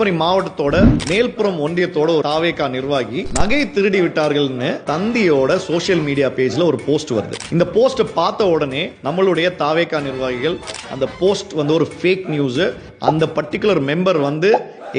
கன்னியாகுமரி மாவட்டத்தோட மேல்புறம் ஒன்றியத்தோட ஒரு தாவேகா நிர்வாகி நகை திருடி விட்டார்கள்னு தந்தியோட சோசியல் மீடியா பேஜ்ல ஒரு போஸ்ட் வருது. இந்த போஸ்ட் பார்த்த உடனே நம்மளுடைய தாவேகா நிர்வாகிகள் அந்த போஸ்ட் ஒரு ஃபேக் நியூஸ், அந்த பர்டிகுலர் மெம்பர்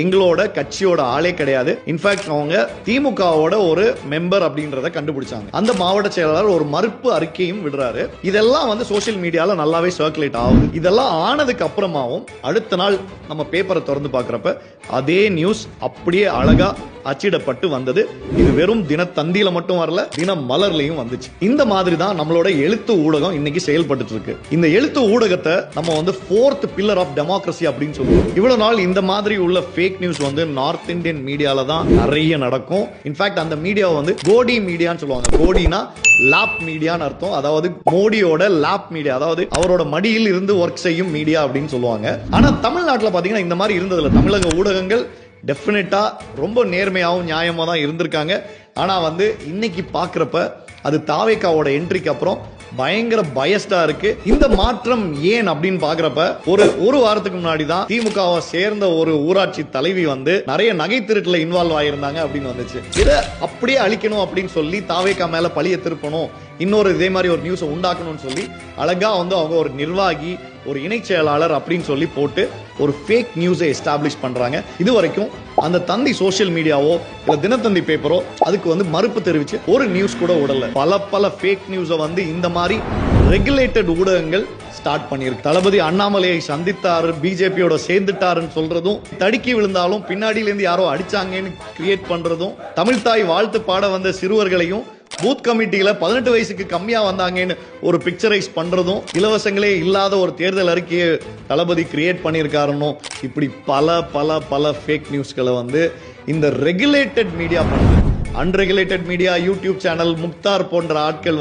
எங்களோட கட்சியோட ஆளே கிடையாது, இன்ஃபேக்ட் அவங்க திமுகவோட ஒரு மெம்பர் அப்படின்றத கண்டுபிடிச்சாங்க. அந்த மாவட்ட செயலாளர் ஒரு மறுப்பு அறிக்கையும் விடுறாரு. இதெல்லாம் சோசியல் மீடியால நல்லாவே சர்க்குலேட் ஆகுது. இதெல்லாம் ஆனதுக்கு அப்புறமாவும் அடுத்த நாள் நம்ம பேப்பரை திறந்து பார்க்கறப்ப அதே நியூஸ் அப்படியே அழகா அச்சிடப்பட்டு வந்தது. இது வெறும் தினத்தந்தியில மட்டும் வரல, தின மலர்லயும் வந்துச்சு. இந்த மாதிரி தான் நம்மளோட எழுத்து ஊடகம் இன்னைக்கு செயல்பட்டு இருக்கு. இந்த எழுத்து ஊடகத்தை நம்ம ஃபோர்த் பில்லர் ஆஃப் டெமோக்ரஸி அப்படின்னு சொல்லுவோம். இவ்வளவு நாள் இந்த மாதிரி உள்ள ஃபேக் நியூஸ் நார்த் இந்தியன் மீடியால தான் நிறைய நடக்கும். இன்ஃபேக்ட் அந்த மீடியாவை கோடி மீடியான்னு சொல்லுவாங்க. கோடினா லேப் மீடியான்னு அர்த்தம். அதாவது மோடியோட லேப் மீடியா, அதாவது அவரோட மடியில் இருந்து ஒர்க் செய்யும் மீடியா அப்படின்னு சொல்லுவாங்க. ஆனா தமிழ்நாட்டில் பாத்தீங்கன்னா இந்த மாதிரி இருந்ததில்ல. தமிழக ஊடகங்கள் டெஃபினட்டா ரொம்ப நேர்மையாகவும் நியாயமா தான் இருந்திருக்காங்க. ஆனா இன்னைக்கு பாக்குறப்ப அது தாவேகாவோட என்ட்ரிக்கு அப்புறம் பயங்கர பயஸ்டா இருக்கு. இந்த மாற்றம் ஏன் அப்படின்னு பாக்குறப்ப ஒரு வாரத்துக்கு முன்னாடி தான் திமுகவை சேர்ந்த ஒரு ஊராட்சி தலைவி நிறைய நகை திருட்டுல இன்வால்வ் ஆயிருந்தாங்க அப்படின்னு வந்துச்சு. இதை அப்படியே அழிக்கணும் அப்படின்னு சொல்லி தாவேகா மேல பழிய திருப்பணும், இன்னொரு இதே மாதிரி ஒரு நியூஸ் உண்டாக்கணும்னு சொல்லி அழகா அவங்க ஒரு நிர்வாகி, ஒரு இணை செயலாளர் அப்படின்னு சொல்லி போட்டு ஒரு ஃபேக் நியூஸை எஸ்டாப்ளிஷ் பண்றாங்க. இது வரைக்கும் அந்த தந்தி சோசியல் மீடியாவோ இல்ல தினத்தந்தி பேப்பரோ அதுக்கு மறுப்பு தெரிவிச்சு ஒரு நியூஸ் கூட விடல. பல ஃபேக் நியூஸை இந்த மாதிரி ரெகுலேட்டட் ஊடகங்கள் ஸ்டார்ட் பண்ணிருக்கு. தளபதி அண்ணாமலையை சந்தித்தாரு, பிஜேபியோட சேர்ந்துட்டாருன்னு சொல்றதும், தடுக்கி விழுந்தாலும் பின்னாடியில இருந்து யாரோ அடிச்சாங்கன்னு கிரியேட் பண்றதும், தமிழ்தாய் வாழ்த்து பாட வந்த சிறுவர்களையும் பூத் கமிட்டியில 18 வயசுக்கு கம்மியா வந்தாங்கன்னு ஒரு பிக்சரைஸ் பண்றதும், இலவசங்களே இல்லாத ஒரு தேர்தல் அறிக்கையை தளபதி கிரியேட் பண்ணியிருக்காருன்னு இப்படி பல ஃபேக் நியூஸ்களை இந்த ரெகுலேட்டட் மீடியா பண்ணுது. Unregulated media, YouTube channel, Mukhtar போன்ற ஆட்கள்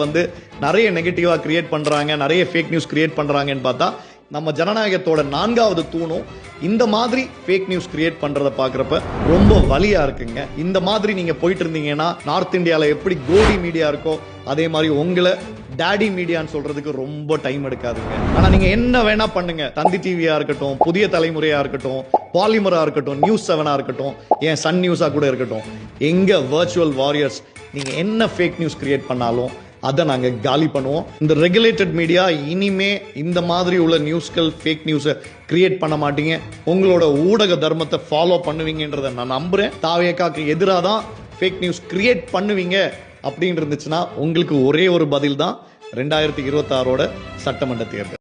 நிறைய நெகட்டிவா கிரியேட் பண்றாங்க, நிறைய ஃபேக் நியூஸ் கிரியேட் பண்றாங்கன்னு பார்த்தா நம்ம ஜனநாயகத்தோட 4வது தூணும் இந்த மாதிரி ஃபேக் நியூஸ் கிரியேட் பண்றத பாக்குறப்ப ரொம்ப வலியா இருக்குங்க. இந்த மாதிரி நீங்க போயிட்டு இருந்தீங்கன்னா நார்த் இந்தியால எப்படி கோடி மீடியா இருக்கோ அதே மாதிரி உங்களை டாடி மீடியான்னு சொல்றதுக்கு ரொம்ப டைம் எடுக்காதுங்க. ஆனா நீங்க என்ன வேணா பண்ணுங்க, தந்தி டிவியா இருக்கட்டும், புதிய தலைமுறையா இருக்கட்டும், பாலிமரா இருக்கட்டும், நியூஸ் 7 இருக்கட்டும், ஏன் சன் நியூஸா கூட இருக்கட்டும், எங்க வர்ச்சுவல் வாரியர்ஸ் நீங்க என்ன ஃபேக் நியூஸ் கிரியேட் பண்ணாலும் அதை நாங்க காலி பண்ணுவோம். இந்த ரெகுலேட்டட் மீடியா இனிமே இந்த மாதிரி உள்ள நியூஸ்கள், ஃபேக் நியூஸை கிரியேட் பண்ண மாட்டீங்க. உங்களோட ஊடக தர்மத்தை ஃபாலோ பண்ணுவீங்கன்றதை நான் நம்புறேன். தாவேகாக்கு எதிராக தான் ஃபேக் நியூஸ் கிரியேட் பண்ணுவீங்க அப்படின்னு இருந்துச்சுன்னா உங்களுக்கு ஒரே ஒரு பதில் தான் 2026 சட்டமன்ற தேர்தல்.